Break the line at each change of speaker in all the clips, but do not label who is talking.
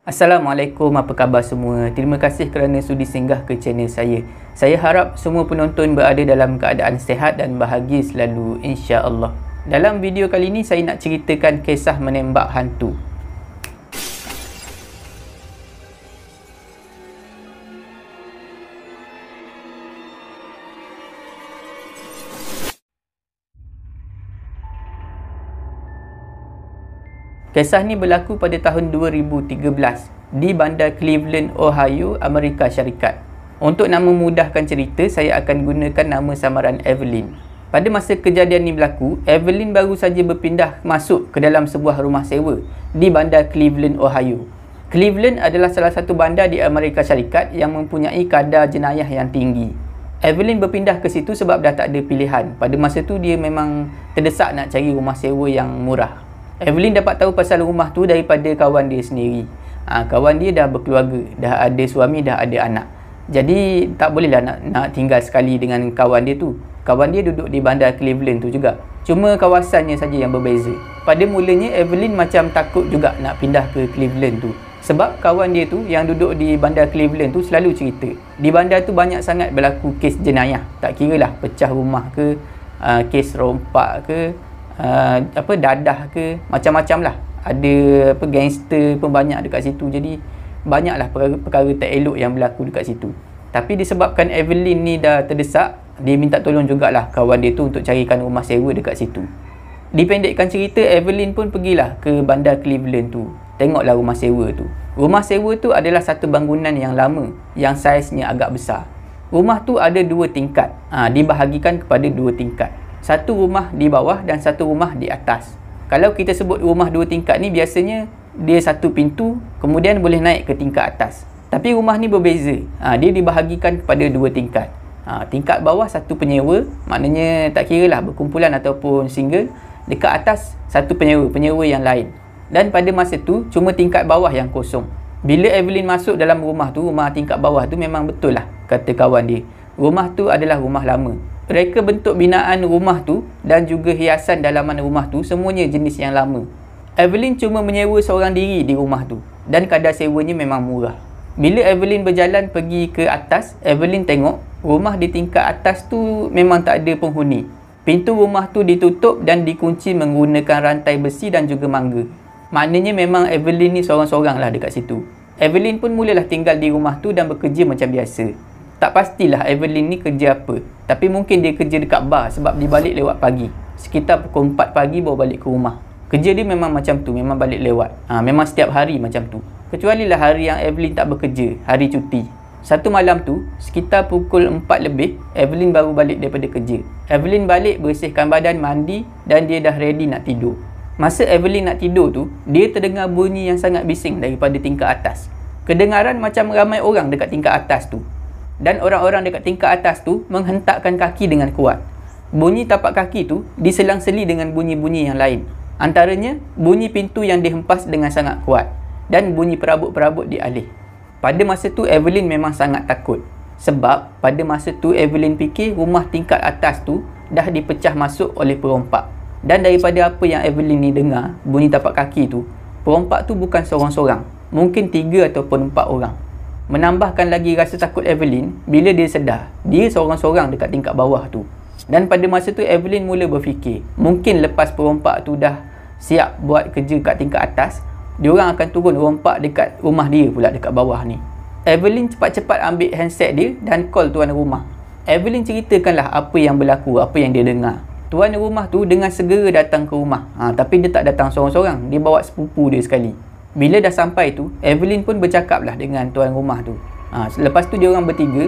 Assalamualaikum, apa khabar semua? Terima kasih kerana sudi singgah ke channel saya. Saya harap semua penonton berada dalam keadaan sihat dan bahagia selalu, insya-Allah. Dalam video kali ini saya nak ceritakan kisah menembak hantu. Kisah ni berlaku pada tahun 2013 di bandar Cleveland, Ohio, Amerika Syarikat. Untuk nama memudahkan cerita, saya akan gunakan nama samaran Evelyn. Pada masa kejadian ni berlaku, Evelyn baru saja berpindah masuk ke dalam sebuah rumah sewa di bandar Cleveland, Ohio. Cleveland adalah salah satu bandar di Amerika Syarikat yang mempunyai kadar jenayah yang tinggi. Evelyn berpindah ke situ sebab dah tak ada pilihan. Pada masa tu dia memang terdesak nak cari rumah sewa yang murah. Evelyn dapat tahu pasal rumah tu daripada kawan dia sendiri. Kawan dia dah berkeluarga, dah ada suami, dah ada anak. Jadi tak bolehlah nak tinggal sekali dengan kawan dia tu. Kawan dia duduk di bandar Cleveland tu juga. Cuma kawasannya saja yang berbeza. Pada mulanya Evelyn macam takut juga nak pindah ke Cleveland tu. Sebab kawan dia tu yang duduk di bandar Cleveland tu selalu cerita, di bandar tu banyak sangat berlaku kes jenayah. Tak kiralah pecah rumah ke, kes rompak ke, dadah ke, macam-macam lah. Ada gangster pun banyak dekat situ. Jadi banyaklah perkara tak elok yang berlaku dekat situ. Tapi disebabkan Evelyn ni dah terdesak, dia minta tolong jugalah kawan dia tu untuk carikan rumah sewa dekat situ. Dipendekkan cerita, Evelyn pun pergilah ke bandar Cleveland tu. Tengoklah rumah sewa tu. Rumah sewa tu adalah satu bangunan yang lama, yang saiznya agak besar. Rumah tu ada dua tingkat, dibahagikan kepada dua tingkat. Satu rumah di bawah dan satu rumah di atas. Kalau kita sebut rumah dua tingkat ni, biasanya dia satu pintu, kemudian boleh naik ke tingkat atas. Tapi rumah ni berbeza. Dia dibahagikan kepada dua tingkat. Tingkat bawah satu penyewa, maknanya tak kira lah berkumpulan ataupun single. Dekat atas satu penyewa yang lain. Dan pada masa tu cuma tingkat bawah yang kosong. Bila Evelyn masuk dalam rumah tu, rumah tingkat bawah tu, memang betul lah kata kawan dia, rumah tu adalah rumah lama. Reka bentuk binaan rumah tu dan juga hiasan dalaman rumah tu semuanya jenis yang lama. Evelyn cuma menyewa seorang diri di rumah tu dan kadar sewanya memang murah. Bila Evelyn berjalan pergi ke atas, Evelyn tengok rumah di tingkat atas tu memang tak ada penghuni. Pintu rumah tu ditutup dan dikunci menggunakan rantai besi dan juga mangga. Maknanya memang Evelyn ni seorang-seorang lah dekat situ. Evelyn pun mulalah tinggal di rumah tu dan bekerja macam biasa. Tak pastilah Evelyn ni kerja apa, tapi mungkin dia kerja dekat bar sebab dia balik lewat pagi. Sekitar pukul 4 pagi baru balik ke rumah. Kerja dia memang macam tu, memang balik lewat. Memang setiap hari macam tu. Kecuali lah hari yang Evelyn tak bekerja, hari cuti. Satu malam tu, sekitar pukul 4 lebih, Evelyn baru balik daripada kerja. Evelyn balik bersihkan badan, mandi dan dia dah ready nak tidur. Masa Evelyn nak tidur tu, dia terdengar bunyi yang sangat bising daripada tingkat atas. Kedengaran macam ramai orang dekat tingkat atas tu. Dan orang-orang dekat tingkat atas tu menghentakkan kaki dengan kuat. Bunyi tapak kaki tu diselang-seli dengan bunyi-bunyi yang lain. Antaranya, bunyi pintu yang dihempas dengan sangat kuat dan bunyi perabot-perabot dialih. Pada masa tu Evelyn memang sangat takut. Sebab pada masa tu Evelyn fikir rumah tingkat atas tu dah dipecah masuk oleh perompak. Dan daripada apa yang Evelyn ni dengar, bunyi tapak kaki tu, perompak tu bukan seorang-seorang. Mungkin 3 ataupun 4 orang. Menambahkan lagi rasa takut Evelyn bila dia sedar dia seorang-seorang dekat tingkat bawah tu. Dan pada masa tu Evelyn mula berfikir, mungkin lepas perompak tu dah siap buat kerja kat tingkat atas, diorang akan turun rompak dekat rumah dia pula dekat bawah ni. Evelyn cepat-cepat ambil handset dia dan call tuan rumah. Evelyn ceritakanlah apa yang berlaku, apa yang dia dengar. Tuan rumah tu dengan segera datang ke rumah. Tapi dia tak datang seorang-seorang, dia bawa sepupu dia sekali. Bila dah sampai tu, Evelyn pun bercakap lah dengan tuan rumah tu. Lepas tu diorang bertiga,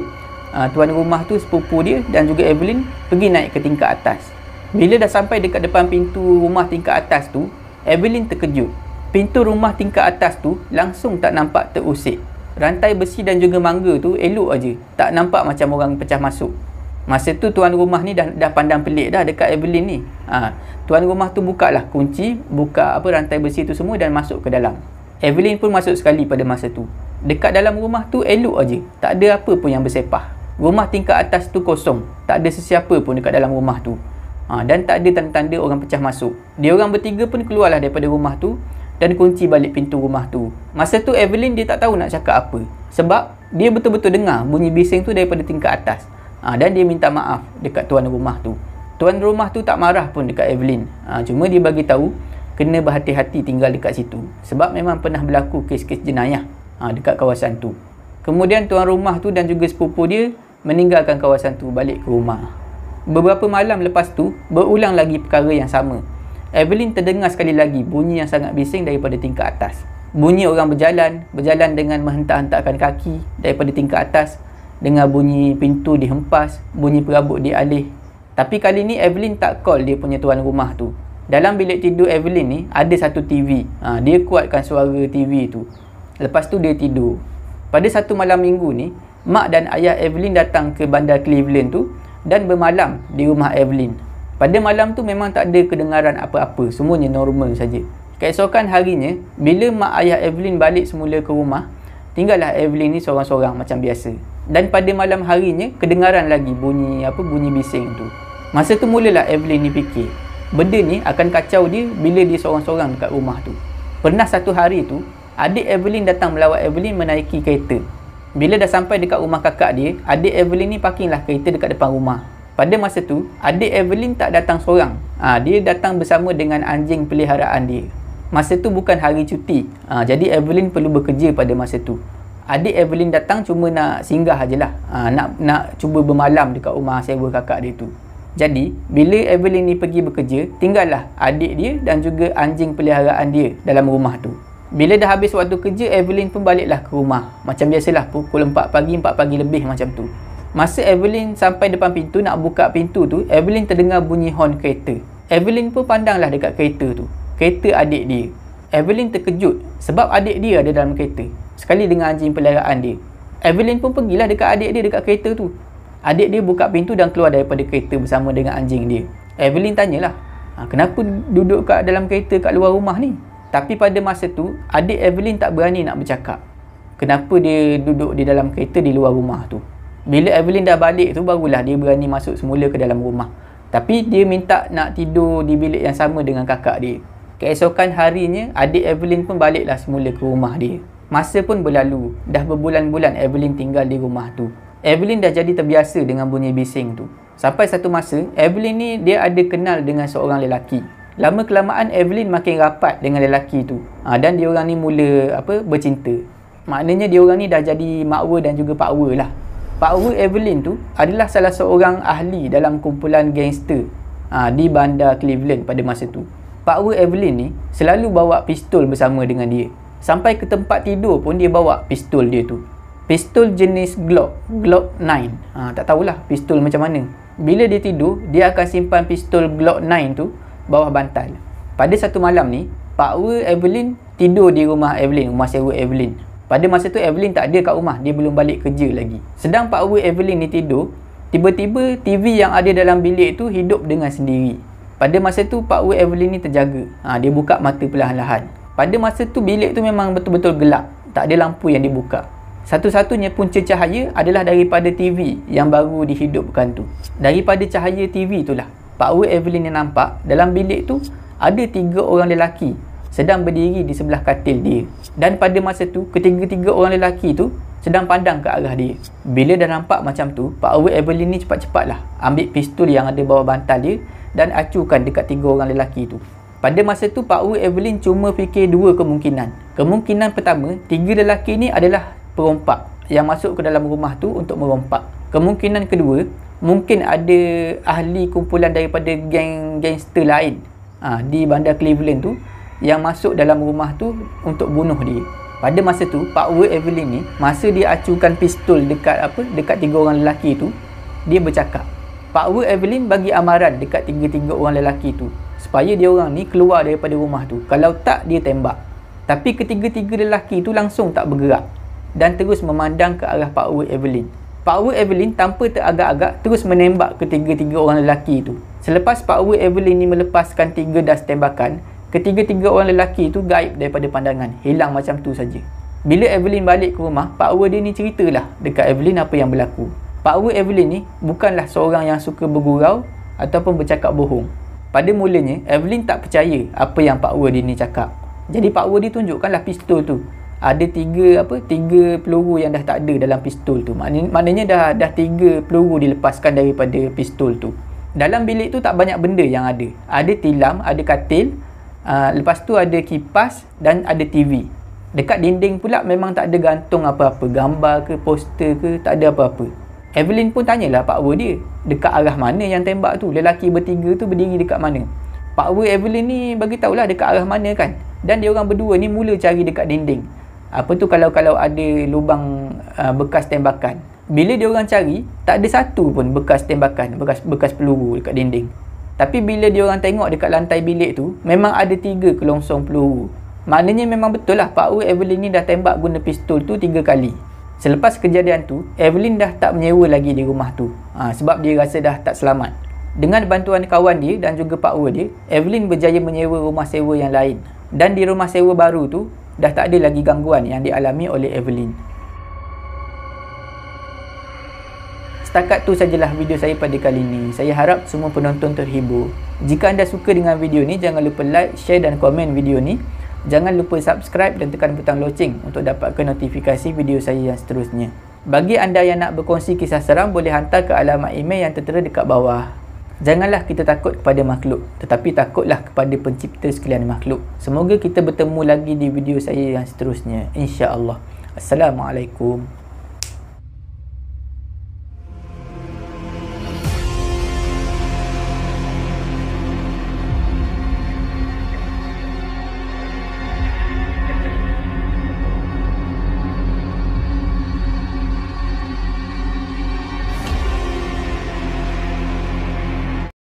tuan rumah tu, sepupu dia dan juga Evelyn pergi naik ke tingkat atas. Bila dah sampai dekat depan pintu rumah tingkat atas tu, Evelyn terkejut. Pintu rumah tingkat atas tu langsung tak nampak terusik. Rantai besi dan juga mangga tu elok aja, tak nampak macam orang pecah masuk. Masa tu tuan rumah ni dah pandang pelik dah dekat Evelyn ni. Tuan rumah tu bukalah kunci, buka rantai besi tu semua dan masuk ke dalam. Evelyn pun masuk sekali pada masa tu. Dekat dalam rumah tu elok aja, tak ada apa pun yang bersepah. Rumah tingkat atas tu kosong, tak ada sesiapa pun dekat dalam rumah tu. Dan tak ada tanda-tanda orang pecah masuk. Dia orang bertiga pun keluarlah daripada rumah tu dan kunci balik pintu rumah tu. Masa tu Evelyn dia tak tahu nak cakap apa, sebab dia betul-betul dengar bunyi bising tu daripada tingkat atas. Dan dia minta maaf dekat tuan rumah tu. Tuan rumah tu tak marah pun dekat Evelyn. Cuma dia bagi tahu kena berhati-hati tinggal dekat situ, sebab memang pernah berlaku kes-kes jenayah dekat kawasan tu. Kemudian tuan rumah tu dan juga sepupu dia meninggalkan kawasan tu, balik ke rumah. Beberapa malam lepas tu berulang lagi perkara yang sama. Evelyn terdengar sekali lagi bunyi yang sangat bising daripada tingkat atas. Bunyi orang berjalan dengan menghentak-hentakkan kaki daripada tingkat atas, dengar bunyi pintu dihempas, bunyi perabot dialih. Tapi kali ni Evelyn tak call dia punya tuan rumah tu. Dalam bilik tidur Evelyn ni ada satu TV. Dia kuatkan suara TV tu. Lepas tu dia tidur. Pada satu malam minggu ni, mak dan ayah Evelyn datang ke bandar Cleveland tu dan bermalam di rumah Evelyn. Pada malam tu memang tak ada kedengaran apa-apa, semuanya normal saja. Keesokan harinya, bila mak ayah Evelyn balik semula ke rumah, tinggallah Evelyn ni seorang-seorang macam biasa. Dan pada malam harinya, kedengaran lagi bunyi bising tu. Masa tu mulalah Evelyn ni fikir, benda ni akan kacau dia bila dia seorang-seorang dekat rumah tu. Pernah satu hari tu, adik Evelyn datang melawat Evelyn menaiki kereta. Bila dah sampai dekat rumah kakak dia, adik Evelyn ni parkinglah kereta dekat depan rumah. Pada masa tu, adik Evelyn tak datang seorang. Dia datang bersama dengan anjing peliharaan dia. Masa tu bukan hari cuti. Jadi Evelyn perlu bekerja pada masa tu. Adik Evelyn datang cuma nak singgah ajalah. Nak cuba bermalam dekat rumah sewa kakak dia tu. Jadi, bila Evelyn ni pergi bekerja, tinggallah adik dia dan juga anjing peliharaan dia dalam rumah tu. Bila dah habis waktu kerja, Evelyn pun baliklah ke rumah. Macam biasalah, pukul 4 pagi lebih macam tu. Masa Evelyn sampai depan pintu nak buka pintu tu, Evelyn terdengar bunyi horn kereta. Evelyn pun pandanglah dekat kereta tu. Kereta adik dia. Evelyn terkejut sebab adik dia ada dalam kereta. Sekali dengan anjing peliharaan dia. Evelyn pun pergilah dekat adik dia dekat kereta tu. Adik dia buka pintu dan keluar daripada kereta bersama dengan anjing dia. Evelyn tanyalah, kenapa duduk kat dalam kereta kat luar rumah ni? Tapi pada masa tu, adik Evelyn tak berani nak bercakap kenapa dia duduk di dalam kereta di luar rumah tu. Bila Evelyn dah balik tu, barulah dia berani masuk semula ke dalam rumah. Tapi dia minta nak tidur di bilik yang sama dengan kakak dia. Keesokan harinya, adik Evelyn pun baliklah semula ke rumah dia. Masa pun berlalu. Dah berbulan-bulan Evelyn tinggal di rumah tu. Evelyn dah jadi terbiasa dengan bunyi bising tu. Sampai satu masa, Evelyn ni dia ada kenal dengan seorang lelaki. Lama-kelamaan Evelyn makin rapat dengan lelaki tu. Dan diorang ni mula bercinta. Maknanya diorang ni dah jadi makwa dan juga pakwa lah. Pakwa Evelyn tu adalah salah seorang ahli dalam kumpulan gangster di bandar Cleveland pada masa tu. Pakwa Evelyn ni selalu bawa pistol bersama dengan dia. Sampai ke tempat tidur pun dia bawa pistol dia tu. Pistol jenis Glock 9. Tak tahulah pistol macam mana. Bila dia tidur, dia akan simpan pistol Glock 9 tu bawah bantal. Pada satu malam ni, pakwa Evelyn tidur di rumah Evelyn, rumah sewa Evelyn. Pada masa tu Evelyn tak ada kat rumah, dia belum balik kerja lagi. Sedang pakwa Evelyn ni tidur, tiba-tiba TV yang ada dalam bilik tu hidup dengan sendiri. Pada masa tu pakwa Evelyn ni terjaga. Dia buka mata perlahan-lahan. Pada masa tu bilik tu memang betul-betul gelap, tak ada lampu yang dibuka. Satu-satunya punca cahaya adalah daripada TV yang baru dihidupkan tu. Daripada cahaya TV itulah pakwa Evelyn yang nampak dalam bilik tu ada 3 orang lelaki sedang berdiri di sebelah katil dia. Dan pada masa tu, ketiga-tiga orang lelaki tu sedang pandang ke arah dia. Bila dah nampak macam tu, pakwa Evelyn ni cepat-cepatlah ambil pistol yang ada bawah bantal dia dan acukan dekat 3 orang lelaki tu. Pada masa tu, pakwa Evelyn cuma fikir 2 kemungkinan. Kemungkinan pertama, 3 lelaki ni adalah perompak yang masuk ke dalam rumah tu untuk merompak. Kemungkinan kedua, mungkin ada ahli kumpulan daripada gangster lain di bandar Cleveland tu yang masuk dalam rumah tu untuk bunuh dia. Pada masa tu, pakwa Evelyn ni, masa dia acukan pistol dekat 3 orang lelaki tu, dia bercakap. Pakwa Evelyn bagi amaran dekat 3 orang lelaki tu supaya dia orang ni keluar daripada rumah tu. Kalau tak, dia tembak. Tapi ketiga-tiga lelaki tu langsung tak bergerak dan terus memandang ke arah pakwa Evelyn. Pakwa Evelyn tanpa teragak-agak terus menembak ketiga-tiga orang lelaki tu. Selepas pakwa Evelyn ni melepaskan 3 das tembakan, ketiga-tiga orang lelaki tu gaib daripada pandangan, hilang macam tu saja. Bila Evelyn balik ke rumah, pakwa dia ni ceritalah dekat Evelyn apa yang berlaku. Pakwa Evelyn ni bukanlah seorang yang suka bergurau ataupun bercakap bohong. Pada mulanya, Evelyn tak percaya apa yang pakwa dia ni cakap. Jadi Pak Wu ditunjukkanlah pistol tu. Ada tiga peluru yang dah tak ada dalam pistol tu. Maknanya dah 3 peluru dilepaskan daripada pistol tu. Dalam bilik tu tak banyak benda yang ada. Ada tilam, ada katil, lepas tu ada kipas dan ada TV. Dekat dinding pula memang tak ada gantung apa-apa, gambar ke, poster ke, tak ada apa-apa. Evelyn pun tanyalah Pak Wu dia, dekat arah mana yang tembak tu? Lelaki bertiga tu berdiri dekat mana? Pak Wu Evelyn ni bagi tahulah dekat arah mana kan. Dan dia orang berdua ni mula cari dekat dinding. Apa tu kalau ada lubang bekas tembakan. Bila dia orang cari, tak ada satu pun bekas tembakan, bekas peluru dekat dinding. Tapi bila dia orang tengok dekat lantai bilik tu, memang ada 3 kelongsong peluru. Maknanya memang betul lah Pak Wu Evelyn ni dah tembak guna pistol tu 3 kali. Selepas kejadian tu, Evelyn dah tak menyewa lagi di rumah tu. Sebab dia rasa dah tak selamat. Dengan bantuan kawan dia dan juga Pak Wu dia, Evelyn berjaya menyewa rumah sewa yang lain. Dan di rumah sewa baru tu, dah tak ada lagi gangguan yang dialami oleh Evelyn. Setakat tu sajalah video saya pada kali ini. Saya harap semua penonton terhibur. Jika anda suka dengan video ni, jangan lupa like, share dan komen video ni. Jangan lupa subscribe dan tekan butang loceng untuk dapatkan notifikasi video saya yang seterusnya. Bagi anda yang nak berkongsi kisah seram, boleh hantar ke alamat email yang tertera dekat bawah. Janganlah kita takut kepada makhluk, tetapi takutlah kepada pencipta sekalian makhluk. Semoga kita bertemu lagi di video saya yang seterusnya, insya-Allah. Assalamualaikum.